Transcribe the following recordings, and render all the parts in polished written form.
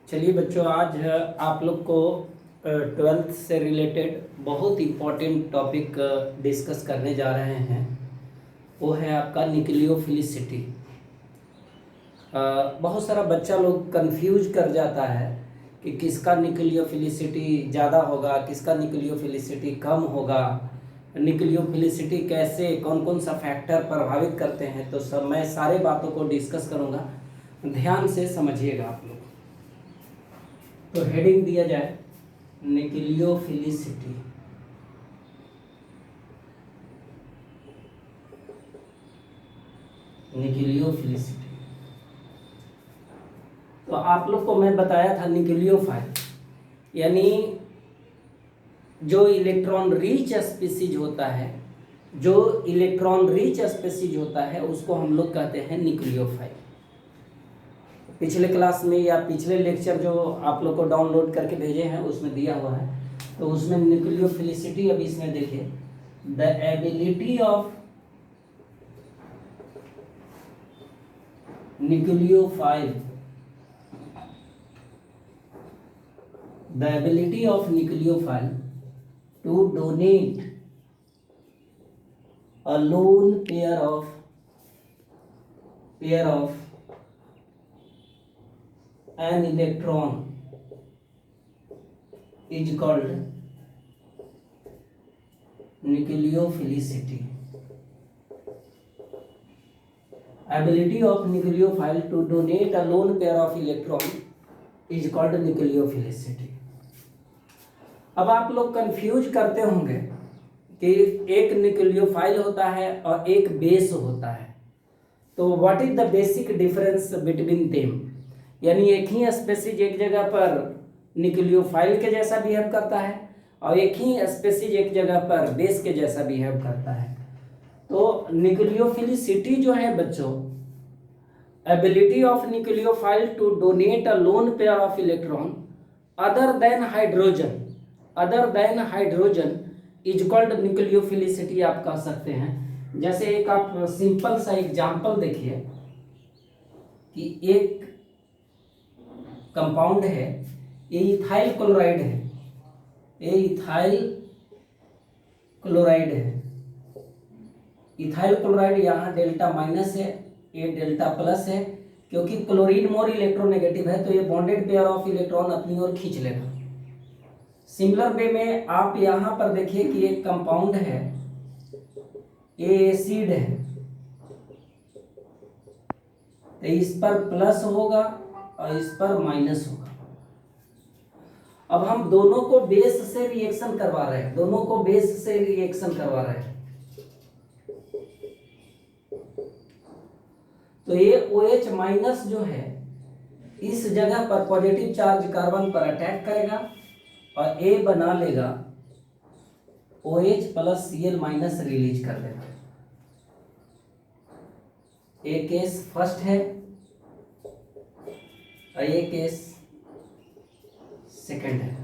चलिए बच्चों, आज आप लोग को ट्वेल्थ से रिलेटेड बहुत इम्पोर्टेंट टॉपिक डिस्कस करने जा रहे हैं। वो है आपका न्यूक्लियोफिलिसिटी। बहुत सारा बच्चा लोग कंफ्यूज कर जाता है कि किसका न्यूक्लियोफिलिसिटी ज़्यादा होगा, किसका न्यूक्लियोफिलिसिटी कम होगा, न्यूक्लियोफिलिसिटी कैसे कौन कौन सा फैक्टर प्रभावित करते हैं। तो सब मैं सारे बातों को डिस्कस करूँगा, ध्यान से समझिएगा आप लोग। तो हेडिंग दिया जाए न्यूक्लियोफिलिसिटी। न्यूक्लियोफिलिसिटी तो आप लोग को मैं बताया था न्यूक्लियोफाइल यानी जो इलेक्ट्रॉन रिच स्पीसीज होता है, जो इलेक्ट्रॉन रिच स्पीसीज होता है उसको हम लोग कहते हैं न्यूक्लियोफाइल। पिछले क्लास में या पिछले लेक्चर जो आप लोग को डाउनलोड करके भेजे हैं उसमें दिया हुआ है, तो उसमें न्यूक्लियोफिलिसिटी, अभी इसमें देखिए, the ability of nucleophile, the ability of nucleophile to donate a lone pair of an electron is called nucleophilicity. Ability of nucleophile to donate a lone pair of electron is called nucleophilicity. अब आप लोग confuse करते होंगे कि एक nucleophile होता है और एक बेस होता है, तो what is the basic difference between them. यानी एक ही स्पेसीज एक जगह पर न्यूक्लियोफाइल के जैसा बिहेव करता है और एक ही स्पेसीज एक जगह पर बेस के जैसा बिहेव करता है। तो न्यूक्लियोफिलिसिटी जो है बच्चों, ability of nucleophile to donate a lone pair of electron other than hydrogen is called nucleophilicity आप कह सकते हैं। जैसे एक आप सिंपल सा एग्जांपल देखिए कि एक कंपाउंड है, ये इथाइल क्लोराइड है, इथाइल क्लोराइड यहाँ डेल्टा माइनस है, ये डेल्टा प्लस है। क्योंकि क्लोरीन मोर इलेक्ट्रोनेगेटिव है तो ये बॉन्डेड पेयर ऑफ इलेक्ट्रॉन अपनी ओर खींच लेगा। सिमिलर वे में आप यहां पर देखिए कि एक कंपाउंड है, ये एसिड है, तो इस पर प्लस होगा और इस पर माइनस होगा। अब हम दोनों को बेस से रिएक्शन करवा रहे हैं, तो ये OH माइनस जो है इस जगह पर पॉजिटिव चार्ज कार्बन पर अटैक करेगा और A बना लेगा, OH plus Cl minus release कर देगा। ये केस फर्स्ट है और ये केस सेकंड है।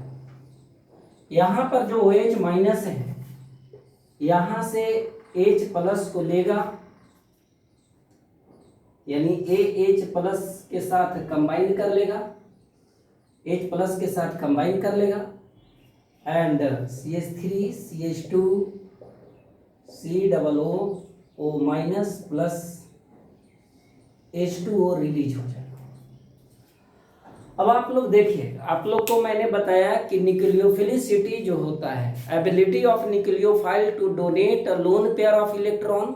यहां पर जो OH माइनस है यहां से H प्लस को लेगा, यानी AH प्लस के साथ कंबाइन कर लेगा, H प्लस के साथ कंबाइन कर लेगा and CH3 CH2 COO minus plus H2O release हो जाएगा। अब आप लोग देखिए, आप लोग को मैंने बताया कि न्यूक्लियोफिलिसिटी जो होता है, ability of nucleophile to donate a lone pair of electron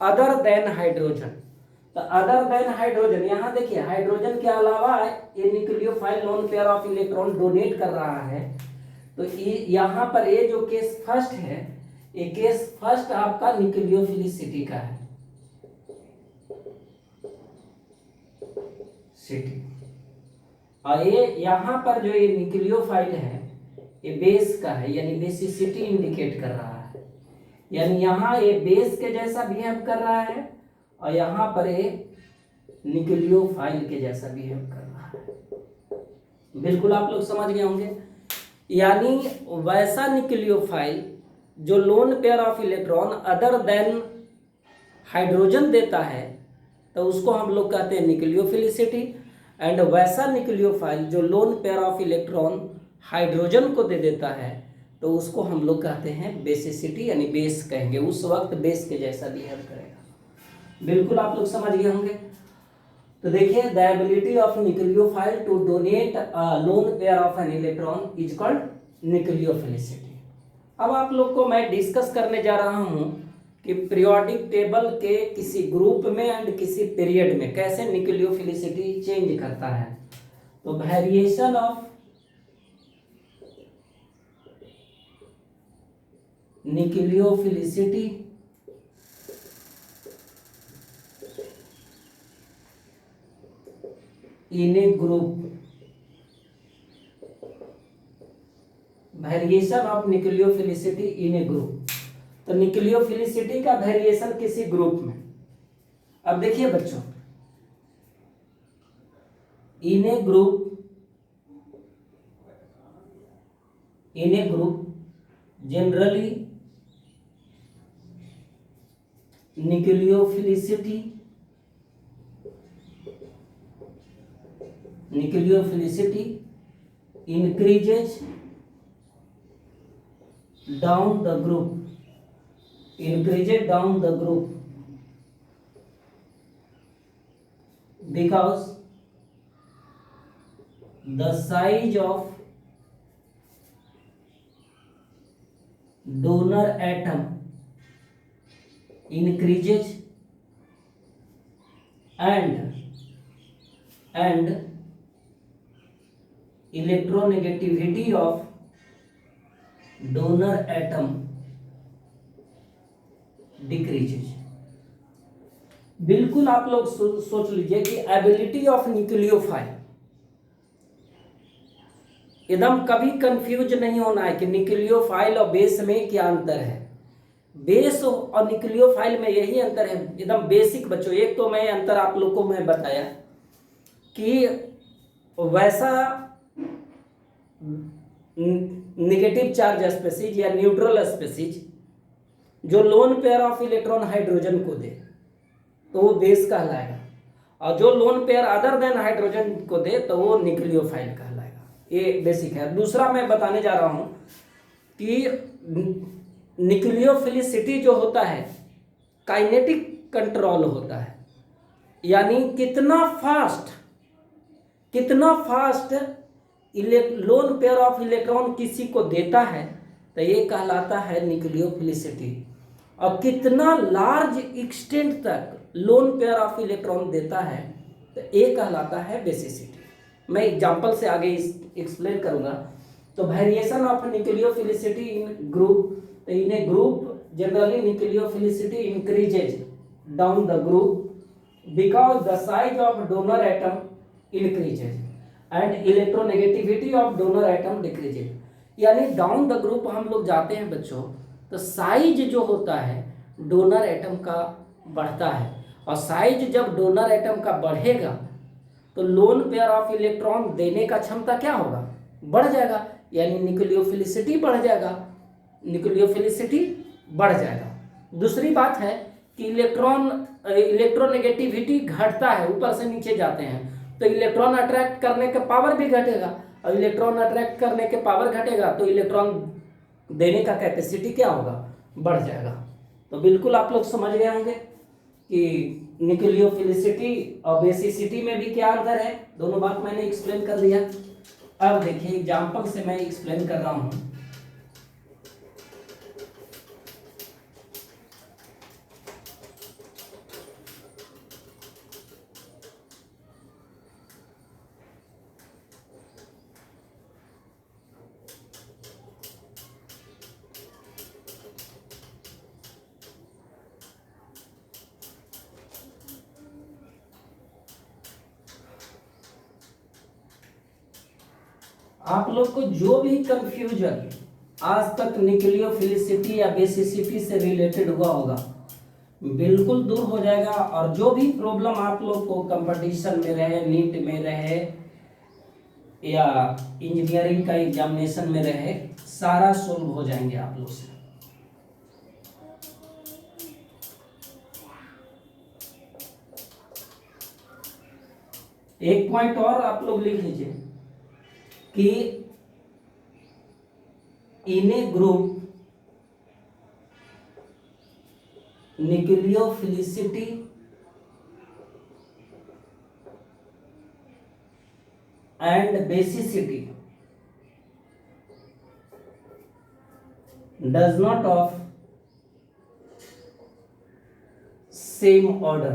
other than hydrogen. तो अदर देन हाइड्रोजन, यहाँ देखिए हाइड्रोजन के अलावा ये nucleophile lone pair of electron donate कर रहा है। तो यहाँ पर ये जो केस फर्स्ट है, ये केस फर्स्ट आपका न्यूक्लियोफिलिसिटी का है, और ये यहाँ पर जो ये न्यूक्लियोफाइल है ये बेस का है, यानी बेसिसिटी इंडिकेट कर रहा है। यानी यहाँ ये बेस के जैसा बिहेव कर रहा है और यहाँ पर ये न्यूक्लियोफाइल के जैसा बिहेव कर रहा है। बिल्कुल आप लोग समझ गए होंगे। यानी वैसा न्यूक्लियोफाइल जो loan pair of electron other than hydrogen देता है तो उसको हम लोग कहते हैं न्यूक्लियोफिलिसिटी। एंड वैसा न्यूक्लियोफाइल जो loan pair of electron hydrogen को दे देता है तो उसको हम लोग कहते हैं बेसिसिटी, यानी बेस कहेंगे, उस वक्त बेस के जैसा बिहेव करेगा। बिल्कुल आप लोग समझ गए होंगे। तो देखिए, the ability of nucleophile to donate lone pair of an electron is called nucleophilicity. अब आप लोग को मैं डिस्कस करने जा रहा हूं कि पीरियोडिक टेबल के किसी ग्रुप में एंड किसी पीरियड में कैसे न्यूक्लियोफिलिसिटी चेंज करता है। तो variation of nucleophilicity in a group, variation of nucleophilicity in a group. तो न्यूक्लियोफिलिसिटी का वेरिएशन किसी ग्रुप में। अब देखिए बच्चों, in a group generally nucleophilicity increases down the group because the size of donor atom increases and electronegativity of donor atom decreases। बिल्कुल आप लोग सोच लीजिए कि एबिलिटी ऑफ न्यूक्लियोफाइल, एकदम कभी कंफ्यूज नहीं होना है कि न्यूक्लियोफाइल और बेस में क्या अंतर है। बेस और न्यूक्लियोफाइल में यही अंतर है, एकदम बेसिक बच्चों। एक तो मैं अंतर आप लोग को मैं बताया कि वैसा नेगेटिव चार्ज स्पेसीज या न्यूट्रल स्पेसीज जो loan pair of electron hydrogen को दे तो वो बेस कहलाएगा, और जो lone pair other than hydrogen को दे तो वो न्यूक्लियोफाइल कहलाएगा। ये बेसिक है। दूसरा मैं बताने जा रहा हूं कि न्यूक्लियोफिलिसिटी जो होता है काइनेटिक कंट्रोल होता है, यानी कितना fast loan pair of electron किसी को देता है तो ये कहलाता है न्यूक्लियोफिलिसिटी, और कितना लार्ज एक्सटेंट तक लोन पेयर ऑफ इलेक्ट्रॉन देता है तो ये कहलाता है बेसिसिटी। मैं एग्जांपल से आगे एक्सप्लेन करूंगा। तो variation of nucleophilicity in group, तो in a group generally nucleophilicity increases down the group because the size of donor atom increases and electronegativity of donor atom decreases. यानी डाउन द ग्रुप हम लोग जाते हैं बच्चों तो साइज जो होता है डोनर एटम का बढ़ता है, और साइज जब डोनर एटम का बढ़ेगा तो लोन पेयर ऑफ इलेक्ट्रॉन देने का क्षमता क्या होगा, बढ़ जाएगा, यानी न्यूक्लियोफिलिसिटी बढ़ जाएगा। दूसरी बात है कि इलेक्ट्रोनेगेटिविटी घटता है, ऊपर से नीचे जाते हैं तो इलेक्ट्रॉन अट्रैक्ट करने का पावर भी घटेगा, और इलेक्ट्रॉन अट्रैक्ट करने के पावर घटेगा तो इलेक्ट्रॉन देने का कैपेसिटी क्या होगा, बढ़ जाएगा। तो बिल्कुल आप लोग समझ गए होंगे कि न्यूक्लियोफिलिसिटी और बेसिसिटी में भी क्या अंतर है। दोनों बात मैंने एक्सप्लेन कर दिया। अब देखिए एग्जांपल से मैं एक्सप्लेन कर रहा हूं। आप लोग को जो भी कंफ्यूजन आज तक न्यूक्लियोफिलिसिटी या बेसिसिटी से रिलेटेड हुआ होगा बिल्कुल दूर हो जाएगा, और जो भी प्रॉब्लम आप लोग को कंपटीशन में रहे, नीट में रहे या इंजीनियरिंग का एग्जामिनेशन में रहे, सारा सोल्व हो जाएंगे आप लोग से। एक पॉइंट और आप लोग लिख लीजिए कि in a group nucleophilicity and basicity does not of same order।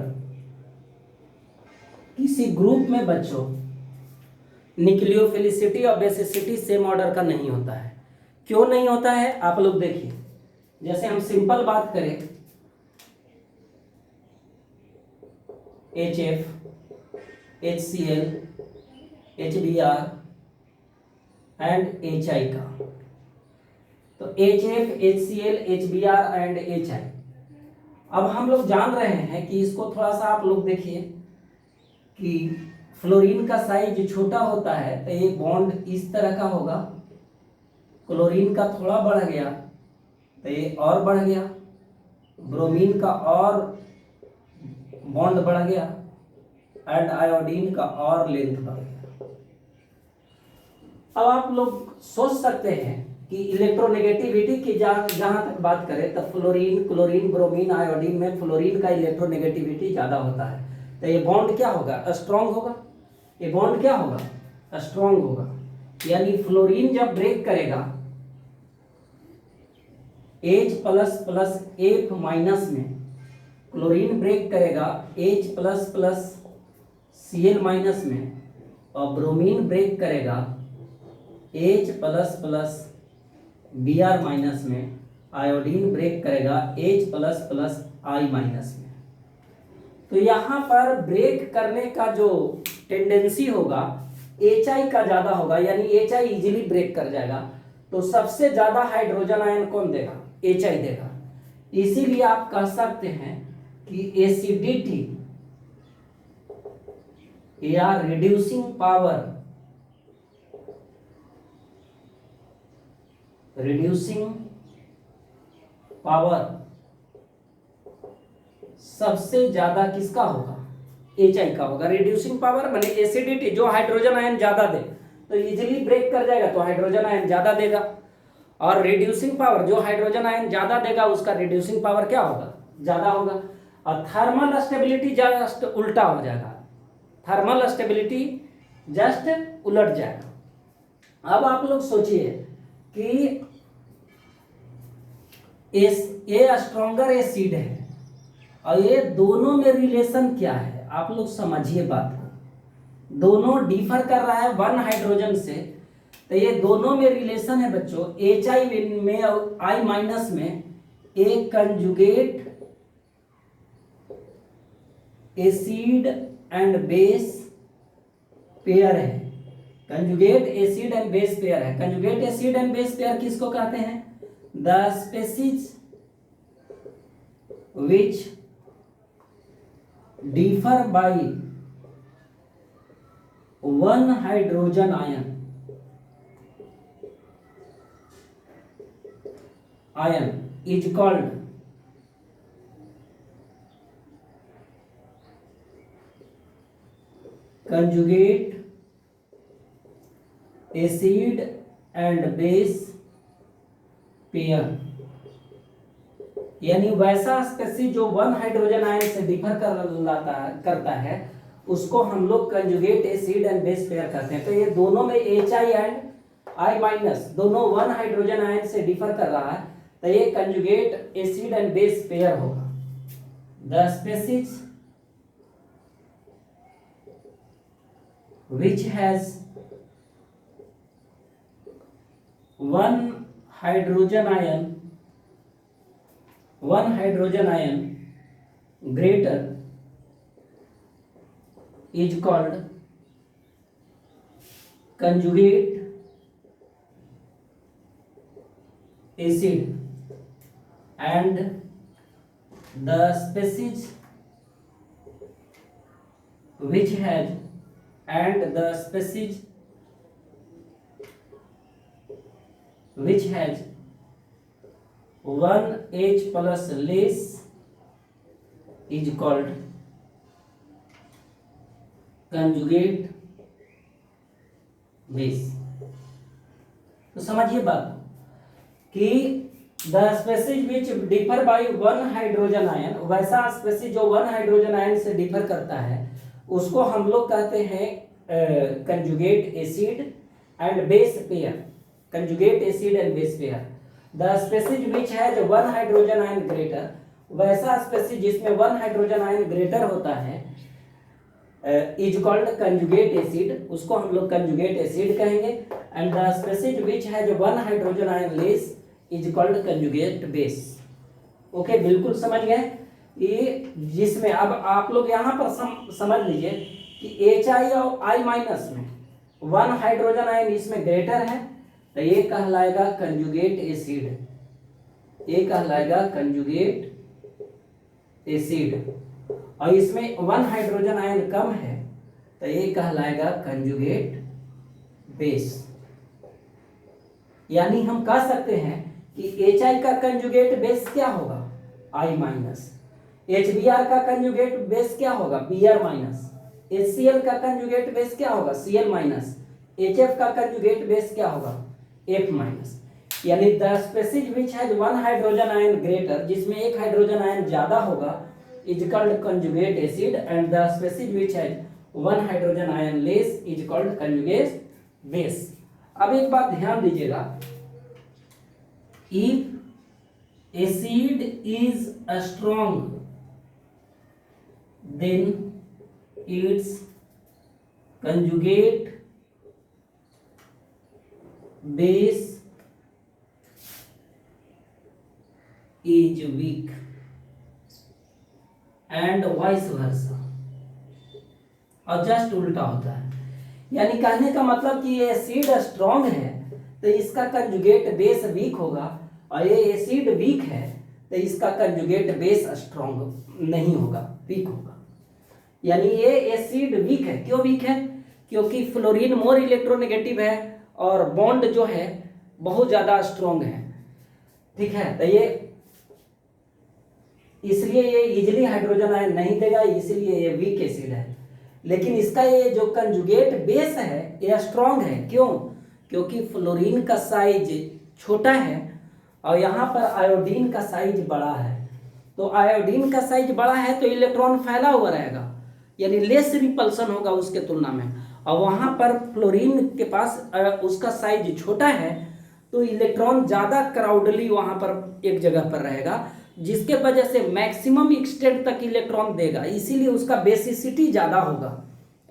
किसी ग्रुप में बच्चों न्यूक्लियोफिलिसिटी और बेसिसिटी सेम ऑर्डर का नहीं होता है। क्यों नहीं होता है आप लोग देखिए, जैसे हम सिंपल बात करें HF, HCl, HBr and HI का, तो HF, HCl, HBr and HI। अब हम लोग जान रहे हैं कि इसको थोड़ा सा आप लोग देखिए कि फ्लोरीन का साइज छोटा होता है तो ये बॉन्ड इस तरह का होगा, क्लोरीन का थोड़ा बढ़ गया तो ये और बढ़ गया, ब्रोमीन का और बॉन्ड बढ़ गया एंड आयोडीन का और लेंथ बढ़ गया। अब आप लोग सोच सकते हैं कि इलेक्ट्रोनेगेटिविटी की जहां तक बात करें तो फ्लोरीन, क्लोरीन, ब्रोमीन, आयोडीन में फ्लोरीन का इलेक्ट्रोनेगेटिविटी ज्यादा होता है, तो ये बॉन्ड क्या होगा? स्ट्रॉन्ग होगा। ये बॉन्ड क्या होगा? स्ट्रॉन्ग होगा। यानी फ्लोरीन जब ब्रेक करेगा H plus plus F minus में, क्लोरीन ब्रेक करेगा H plus plus Cl minus में, और ब्रोमीन ब्रेक करेगा H plus plus Br minus में, आयोडीन ब्रेक करेगा H plus plus I minus में। तो यहाँ पर ब्रेक करने का जो टेंडेंसी होगा HI का ज्यादा होगा, यानी HI इजीली ब्रेक कर जाएगा। तो सबसे ज्यादा हाइड्रोजन आयन कौन देगा? HI देगा। इसीलिए आप कह सकते हैं कि एसिडिटी या रिड्यूसिंग पावर सबसे ज्यादा किसका होगा? HI का होगा। रिड्यूसिंग पावर माने एसिडिटी, जो हाइड्रोजन आयन ज्यादा दे तो इजीली ब्रेक कर जाएगा, तो हाइड्रोजन आयन ज्यादा देगा। और रिड्यूसिंग पावर, जो हाइड्रोजन आयन ज्यादा देगा उसका रिड्यूसिंग पावर क्या होगा? ज्यादा होगा। और थर्मल स्टेबिलिटी जस्ट उल्टा हो जाएगा, थर्मल स्टेबिलिटी जस्ट उलट जाएगा। अब आप लोग सोचिए कि ये स्ट्रॉन्गर एसिड है और ये दोनों में रिलेशन क्या है? आप लोग समझिए बात को। दोनों डिफर कर रहा है वन हाइड्रोजन से, तो ये दोनों में रिलेशन है बच्चों HI में और I माइनस में एक conjugate acid and base pair है। Conjugate acid and base pair है। Conjugate acid and base pair किसको कहते हैं? The species which differ by one hydrogen ion is called conjugate acid and base pair. यानी वैसा species जो one hydrogen ion से differ करता है उसको हम लोग conjugate acid and base pair कहते हैं। तो ये दोनों में HI एंड I माइनस दोनों वन हाइड्रोजन आयन से डिफर कर रहा है, तो ये conjugate acid and base pair होगा। The species which has one hydrogen ion greater is called conjugate acid, and the species which has one H plus less is called conjugate base. तो समझिए बात कि the species which differ by one hydrogen ion, वैसा species जो one hydrogen ion से differ करता है उसको हम लोग कहते हैं conjugate acid and base pair. Conjugate acid and base pair. The species which has one hydrogen ion greater, वैसा स्पेसीज जिसमें वन हाइड्रोजन आयन ग्रेटर होता है इज कॉल्ड कंजुगेट एसिड, उसको हम लोग कंजुगेट एसिड कहेंगे। And the species which has one hydrogen ion less is called conjugate base. Okay, बिल्कुल समझ गए। ये जिसमें अब आप लोग यहाँ पर समझ लीजिए कि HI और I माइनस में वन हाइड्रोजन आयन इसमें ग्रेटर है तो ये कहलाएगा कंजुगेट एसिड, ये कहलाएगा कंजुगेट एसिड। और इसमें वन हाइड्रोजन आयन कम है तो ये कहलाएगा कंजुगेट बेस। यानी हम कह सकते हैं कि HI का कंजुगेट बेस क्या होगा I माइनस, HBr का कंजुगेट बेस क्या होगा Br माइनस, HCl का कंजुगेट बेस क्या होगा Cl माइनस, HF का कंजुगेट बेस क्या होगा F माइनस। यानी the species which has one hydrogen ion greater, जिसमें एक हाइड्रोजन आयन ज्यादा होगा, is called conjugate acid. And the species which has one hydrogen ion less is called conjugate base. अब एक बात ध्यान दीजिएगा, if acid is strong then its conjugate base is weak and vice versa। और just उल्टा होता है। यानी कहने का मतलब कि ये एसिड स्ट्रॉन्ग है तो इसका कंजुगेट बेस वीक होगा, और ये एसिड वीक है तो इसका कंजुगेट बेस स्ट्रॉन्ग नहीं होगा, वीक होगा। यानी ये एसिड वीक है। क्यों वीक है? क्योंकि फ्लोरीन मोर इलेक्ट्रोनेगेटिव है और बॉन्ड जो है बहुत ज्यादा स्ट्रॉन्ग है, ठीक है। तो ये इसलिए ये इजीली हाइड्रोजन आयन नहीं देगा, इसलिए ये वीक एसिड है। लेकिन इसका ये जो कंजुगेट बेस है ये स्ट्रॉन्ग है। क्यों? क्योंकि फ्लोरीन का साइज छोटा है और यहाँ पर आयोडीन का साइज बड़ा है। तो आयोडीन का साइज बड़ा है तो इलेक्ट्रॉन फैला हुआ रहेगा, यानी लेस रिपल्सन होगा उसके तुलना में। और वहाँ पर फ्लोरीन के पास उसका साइज छोटा है तो इलेक्ट्रॉन ज़्यादा क्राउडली वहाँ पर एक जगह पर रहेगा, जिसके वजह से मैक्सिमम एक्सटेंट तक इलेक्ट्रॉन देगा, इसीलिए उसका बेसिसिटी ज़्यादा होगा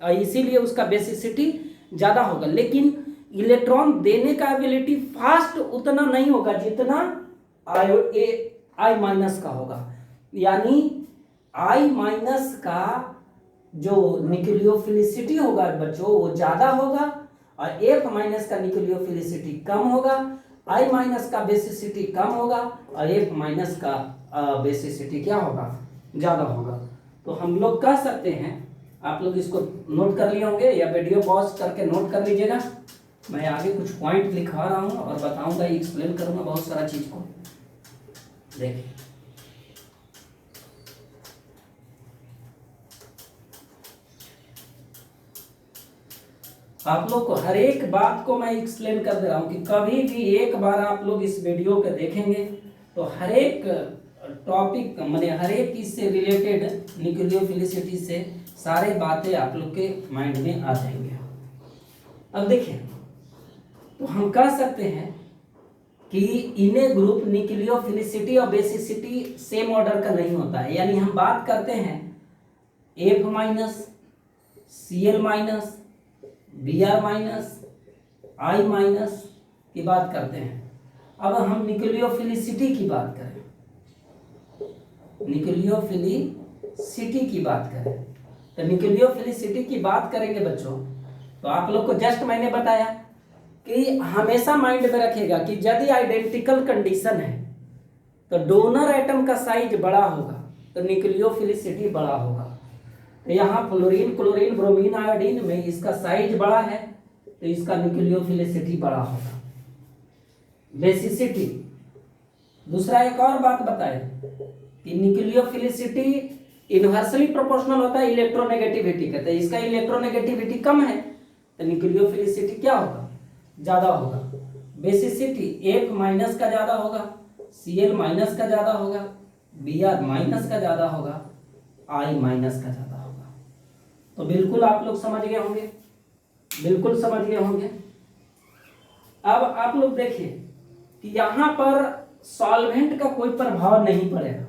और इसीलिए उसका बेसिसिटी ज़्यादा होगा। लेकिन इलेक्ट्रॉन देने का एबिलिटी फास्ट उतना नहीं होगा जितना I माइनस का होगा। यानी I माइनस का जो न्यूक्लियोफिलिसिटी होगा बच्चों वो ज़्यादा होगा और F माइनस का न्यूक्लियोफिलिसिटी कम होगा, I माइनस का बेसिसिटी कम होगा और F माइनस का बेसिसिटी क्या होगा, ज़्यादा होगा। तो हम लोग कह सकते हैं, आप लोग इसको नोट कर लिए होंगे या वीडियो पॉज करके नोट कर लीजिएगा। मैं आगे कुछ पॉइंट लिखवा रहा हूँ और बताऊंगा, एक्सप्लेन करूंगा बहुत सारा चीज़ को। देखिए आप लोग को हर एक बात को मैं एक्सप्लेन कर दे रहा हूँ कि कभी भी एक बार आप लोग इस वीडियो को देखेंगे तो हर एक टॉपिक माने हर एक इससे रिलेटेड न्यूक्लियोफिलिसिटी से सारे बातें आप लोग के माइंड में आ जाएंगे। अब देखिए, तो हम कह सकते हैं कि इने ग्रुप न्यूक्लियोफिलिसिटी और बेसिसिटी सेम ऑर्डर का नहीं होता है। यानी हम बात करते हैं F minus, Cl minus, Br minus, I minus की बात करते हैं। अब हम न्यूक्लियोफिलिसिटी की बात करें, न्यूक्लियोफिलिसिटी की बात करें तो न्यूक्लियोफिलिसिटी की बात करेंगे बच्चों, तो आप लोग को जस्ट मैंने बताया कि हमेशा माइंड में रखिएगा कि यदि आइडेंटिकल कंडीशन है तो डोनर एटम का साइज बड़ा होगा तो न्यूक्लियोफिलिसिटी बड़ा होगा। तो यहाँ फ्लोरीन, क्लोरीन, ब्रोमीन, आयोडीन में इसका साइज बड़ा है तो इसका न्यूक्लियोफिलिसिटी बड़ा होगा। बेसिसिटी, दूसरा एक और बात बताए कि न्यूक्लियोफिलिसिटी इनवर्सली प्रोपोर्शनल होता है इलेक्ट्रोनेगेटिविटी का, तो इसका इलेक्ट्रोनेगेटिविटी कम है तो न्यूक्लियोफिलिसिटी क्या होगा, ज्यादा होगा। बेसिसिटी एक माइनस का ज्यादा होगा, Cl माइनस का ज्यादा होगा, Br माइनस का ज्यादा होगा, I माइनस का ज्यादा होगा। तो बिल्कुल आप लोग समझ गए होंगे, बिल्कुल समझ गए होंगे। अब आप लोग देखिए कि यहां पर सॉल्वेंट का कोई प्रभाव नहीं पड़ेगा।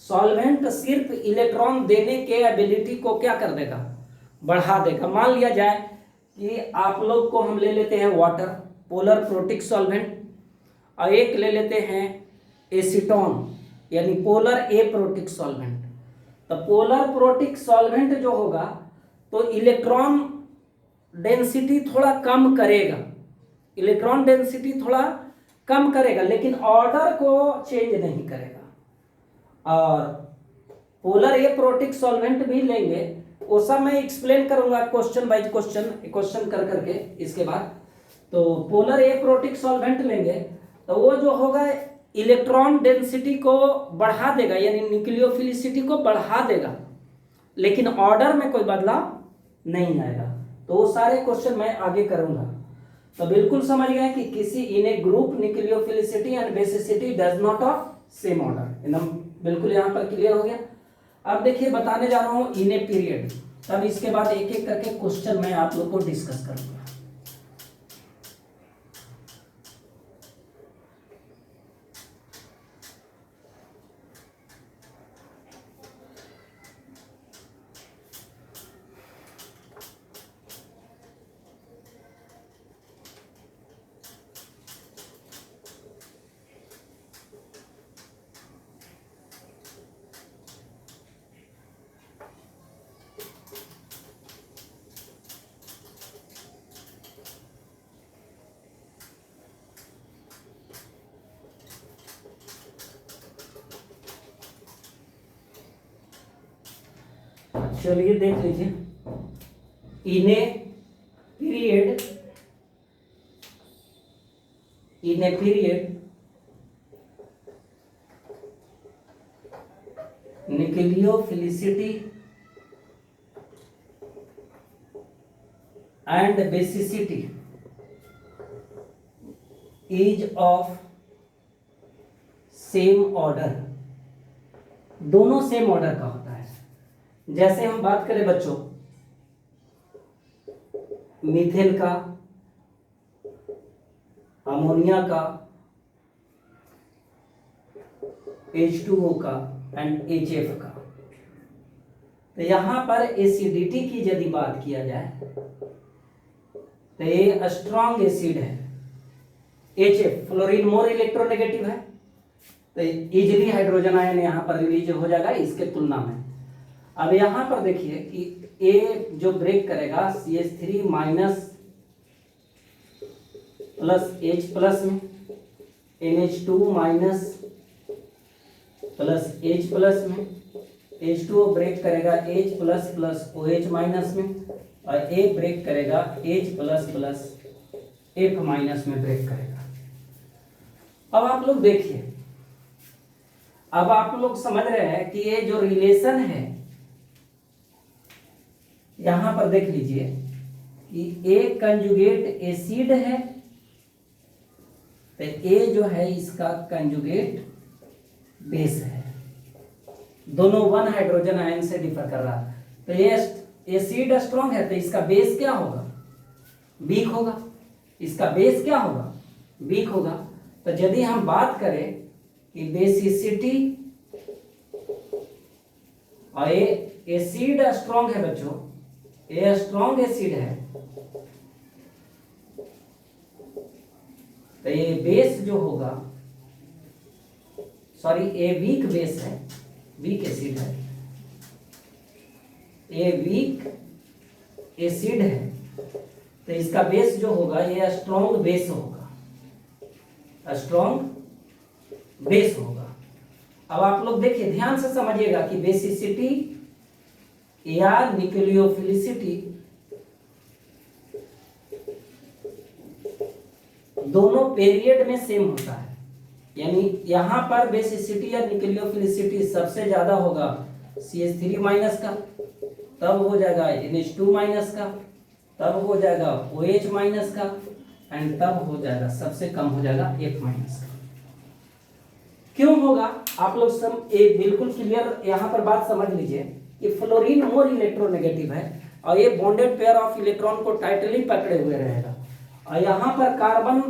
सॉल्वेंट सिर्फ इलेक्ट्रॉन देने के एबिलिटी को क्या कर देगा, बढ़ा देगा। मान लिया जाए कि आप लोग को हम ले लेते हैं वाटर, पोलर प्रोटिक सॉल्वेंट, और एक ले लेते हैं एसीटोन यानी पोलर एप्रोटिक सॉल्वेंट। तो पोलर प्रोटिक सॉल्वेंट जो होगा तो इलेक्ट्रॉन डेंसिटी थोड़ा कम करेगा, इलेक्ट्रॉन डेंसिटी थोड़ा कम करेगा, लेकिन ऑर्डर को चेंज नहीं करेगा। और पोलर एप्रोटिक सॉल्वेंट भी लेंगे, वो सब मैं एक्सप्लेन करूंगा क्वेश्चन बाय क्वेश्चन कर करके इसके बाद। तो पोलर एप्रोटिक सॉल्वेंट लेंगे तो वो जो होगा इलेक्ट्रॉन डेंसिटी को बढ़ा देगा, यानी न्यूक्लियोफिलिसिटी को बढ़ा देगा, लेकिन ऑर्डर में कोई बदलाव नहीं आएगा। तो वो सारे क्वेश्चन मैं आगे करूंगा। तो बिल्कुल समझ गए कि किसी in a group nucleophilicity and basicity does not of same order, एकदम बिल्कुल यहाँ पर क्लियर हो गया। अब देखिए बताने जा रहा हूँ इन ए पीरियड, तब इसके बाद एक एक करके क्वेश्चन मैं आप लोग को डिस्कस करूंगा। चलिए देख लीजिए, in a period nucleophilicity and basicity is of same order, दोनों सेम ऑर्डर का होता है। जैसे हम बात करें बच्चों मीथेन का, अमोनिया का, H2O का एंड HF का, तो यहां पर एसिडिटी की यदि बात किया जाए तो ये स्ट्रॉन्ग एसिड है। HF फ्लोरीन मोर इलेक्ट्रोनेगेटिव है, तो इजिली हाइड्रोजन आयन यहां पर रिलीज हो जाएगा इसके तुलना में। अब यहां पर देखिए कि ए जो ब्रेक करेगा CH3 minus plus H plus में, NH2 minus plus H plus में, H2O ब्रेक करेगा H plus plus OH minus में, और A ब्रेक करेगा H plus plus F minus में ब्रेक करेगा। अब आप लोग देखिए, अब आप लोग समझ रहे हैं कि ये जो रिलेशन है यहां पर देख लीजिए कि A कंजुगेट एसिड है, तो A जो है इसका कंजुगेट बेस है, दोनों वन हाइड्रोजन आयन से डिफर कर रहा है। तो ये एसिड स्ट्रॉन्ग है तो इसका बेस क्या होगा, वीक होगा, इसका बेस क्या होगा, वीक होगा। तो यदि हम बात करें कि बेसिसिटी और एसिड स्ट्रॉन्ग है बच्चों, ये स्ट्रॉन्ग एसिड है तो ये बेस जो होगा, सॉरी ये वीक बेस है, वीक एसिड है, ये वीक एसिड है तो इसका बेस जो होगा ये स्ट्रॉन्ग बेस होगा, स्ट्रॉन्ग बेस होगा। अब आप लोग देखिए ध्यान से समझिएगा कि बेसिसिटी या न्यूक्लियोफिलिसिटी दोनों पीरियड में सेम होता है, यानी यहां पर बेसिसिटी या न्यूक्लियोफिलिसिटी सबसे ज्यादा होगा CH3 माइनस का, तब हो जाएगा NH2 माइनस का, तब हो जाएगा OH माइनस का, एंड तब हो जाएगा सबसे कम हो जाएगा F माइनस का। क्यों होगा आप लोग सब एक बिल्कुल क्लियर यहाँ पर बात समझ लीजिए कि फ्लोरीन मोर इलेक्ट्रोनेगेटिव है और ये बॉन्डेड पेयर ऑफ इलेक्ट्रॉन को टाइटली पकड़े हुए रहेगा, और यहाँ पर कार्बन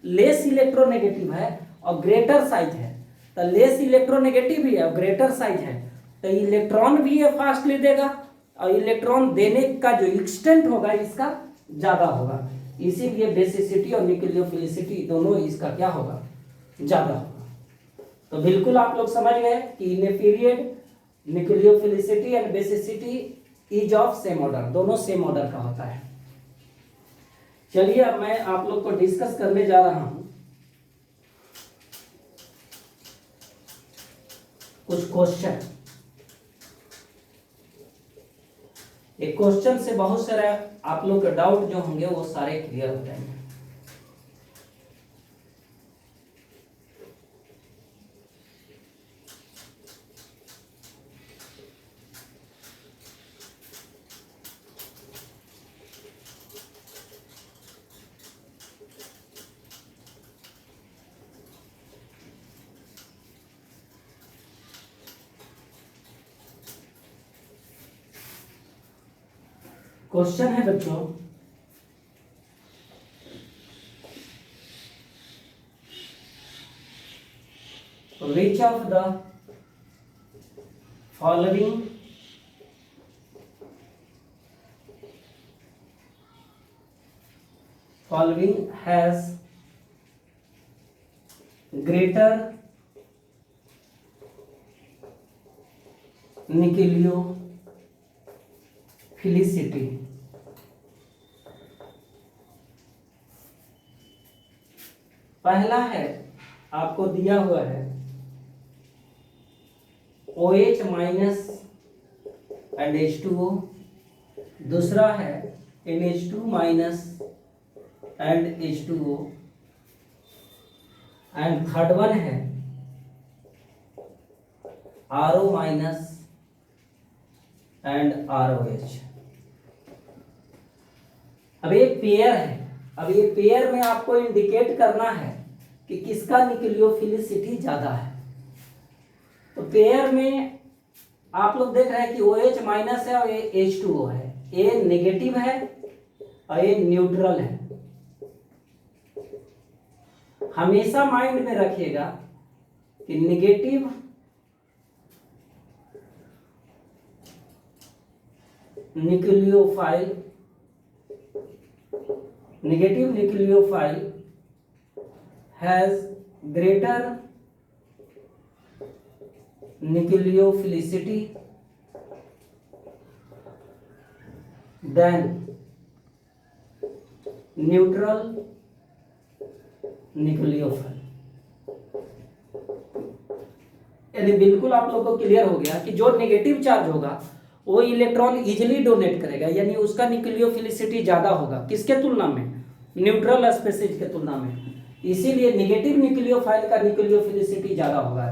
लेस इलेक्ट्रोनेगेटिव है और ग्रेटर साइज है, तो लेस इलेक्ट्रोनेगेटिव भी है और ग्रेटर साइज है, तो इलेक्ट्रॉन भी ये फास्टली देगा और इलेक्ट्रॉन देने का जो एक्सटेंट होगा इसका ज्यादा होगा, इसीलिए बेसिसिटी और न्यूक्लियोफिलिसिटी दोनों इसका क्या होगा, ज्यादा होगा। तो बिल्कुल आप लोग समझ गए कि in a period nucleophilicity and basicity is of same order, दोनों सेम ऑर्डर का होता है। चलिए अब मैं आप लोग को डिस्कस करने जा रहा हूं कुछ क्वेश्चन। एक क्वेश्चन से बहुत सारे आप लोग के डाउट जो होंगे वो सारे क्लियर हो जाएंगे। क्वेश्चन है बच्चों, which of the following has greater nucleophilicity? पहला है आपको दिया हुआ है OH माइनस एंड H2O, दूसरा है NH2 minus and H2O, and third one है RO माइनस एंड ROH। अब ये पेयर है, अब ये पेयर में आपको इंडिकेट करना है कि किसका न्यूक्लियोफिलिसिटी ज्यादा है। तो पेयर में आप लोग देख रहे हैं कि OH माइनस है और ये H2O है, ये नेगेटिव है और ये न्यूट्रल है। हमेशा माइंड में रखिएगा कि negative nucleophile has greater nucleophilicity than neutral nucleophile। यानी बिल्कुल आप लोगों को क्लियर हो गया कि जो नेगेटिव चार्ज होगा वो इलेक्ट्रॉन इजिली डोनेट करेगा, यानी उसका न्यूक्लियोफिलिसिटी ज्यादा होगा किसके तुलना में, न्यूट्रल स्पीशीज के तुलना में। इसीलिए नेगेटिव न्यूक्लियोफाइल का न्यूक्लियोफिलिसिटी ज्यादा होगा,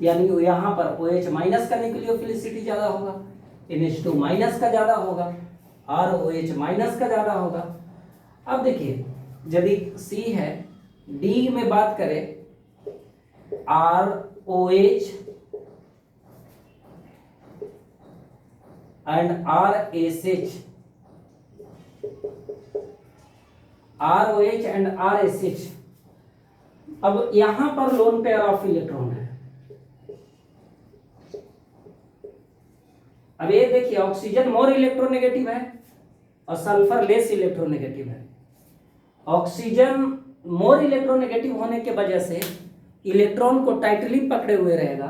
यानी यहाँ पर OH माइनस का न्यूक्लियोफिलिसिटी ज्यादा होगा, NH2 माइनस का ज्यादा होगा, ROH माइनस का ज्यादा होगा। अब देखिए यदि C है, D में बात करें ROH and RSH, ROH and RSH। अब यहां पर लोन पेयर ऑफ इलेक्ट्रॉन है। अब ये देखिए ऑक्सीजन मोर इलेक्ट्रोनेगेटिव है और सल्फर लेस इलेक्ट्रोनेगेटिव है। ऑक्सीजन मोर इलेक्ट्रोनेगेटिव होने के वजह से इलेक्ट्रॉन को टाइटली पकड़े हुए रहेगा,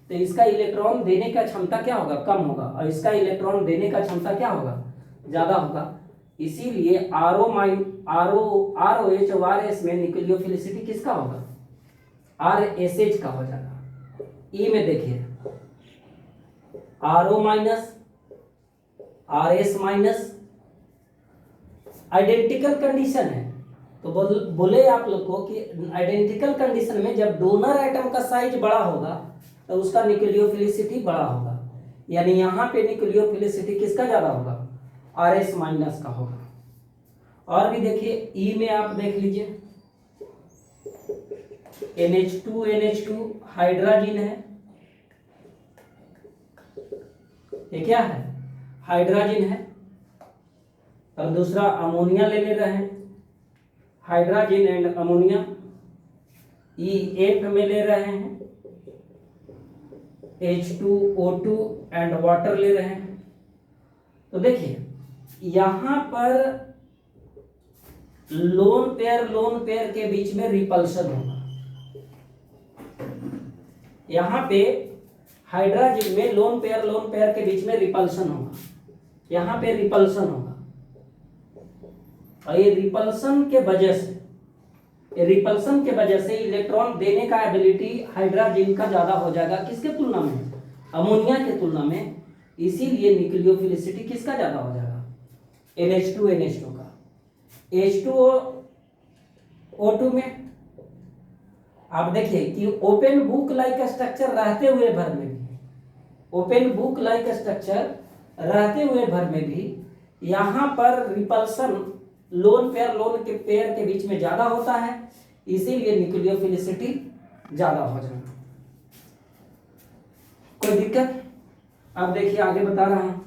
तो इसका इलेक्ट्रॉन देने का क्षमता क्या होगा, कम होगा, और इसका इलेक्ट्रॉन देने का क्षमता क्या होगा, ज्यादा होगा। इसीलिए ROH और RS में न्यूक्लियोफिलिसिटी किसका होगा, RSH का हो जाएगा। ई में देखिए RO minus RS minus, identical condition है। तो बोले आप लोग को कि आइडेंटिकल कंडीशन में जब डोनर एटम का साइज बड़ा होगा तो उसका न्यूक्लियोफिलिसिटी बड़ा होगा। यानी यहाँ पे न्यूक्लियोफिलिसिटी किसका ज़्यादा होगा, RS माइनस का होगा। और भी देखिए ई में आप देख लीजिए NH2 हाइड्रोजन है, ये क्या है, हाइड्रोजन है। और दूसरा अमोनिया ले रहे हैं, हाइड्रोजन एंड अमोनिया। EF में ले रहे हैं H2O2 एंड वाटर ले रहे हैं। तो देखिए यहां पर लोन पेयर के बीच में रिपल्शन होगा। यहां पे हाइड्रोजन में लोन पेयर के बीच में रिपल्शन होगा, यहां पे रिपल्शन होगा। और ये रिपल्शन के वजह से इलेक्ट्रॉन देने का एबिलिटी हाइड्रोजन का ज्यादा हो जाएगा, किसके तुलना में, अमोनिया के तुलना में। इसीलिए न्यूक्लियोफिलिसिटी किसका ज्यादा हो जाएगा, NH2 का। H2O2 में आप देखिए कि ओपन बुक लाइक स्ट्रक्चर रहते हुए भर में भी यहाँ पर रिपल्सन लोन पेयर के बीच में ज्यादा होता है, इसीलिए न्यूक्लियोफिलिसिटी ज्यादा हो जाएगा। कोई दिक्कत? अब देखिए आगे बता रहा हूं।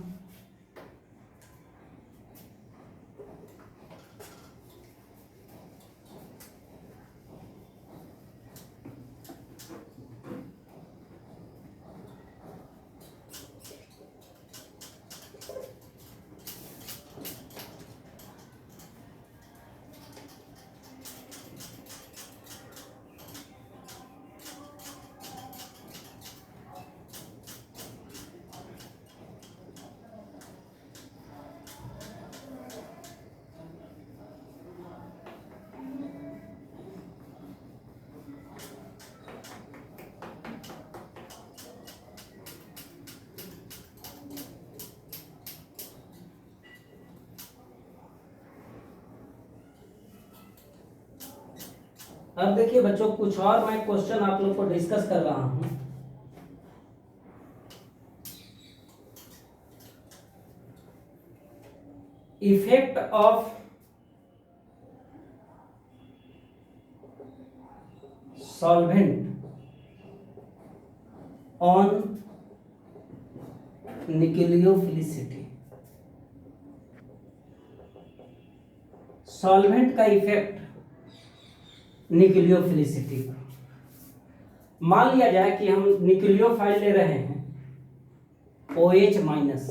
अब देखिए बच्चों कुछ और मैं क्वेश्चन आप लोग को डिस्कस कर रहा हूं। Effect of solvent on nucleophilicity. Solvent का इफेक्ट न्यूक्लियोफिलिसिटी पर। मान लिया जाए कि हम न्यूक्लियोफाइल ले रहे हैं OH माइनस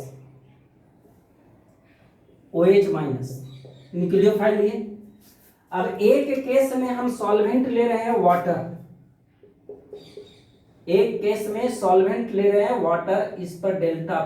न्यूक्लियोफाइल लिए। अब एक केस में हम सॉल्वेंट ले रहे हैं वाटर, इस पर डेल्टा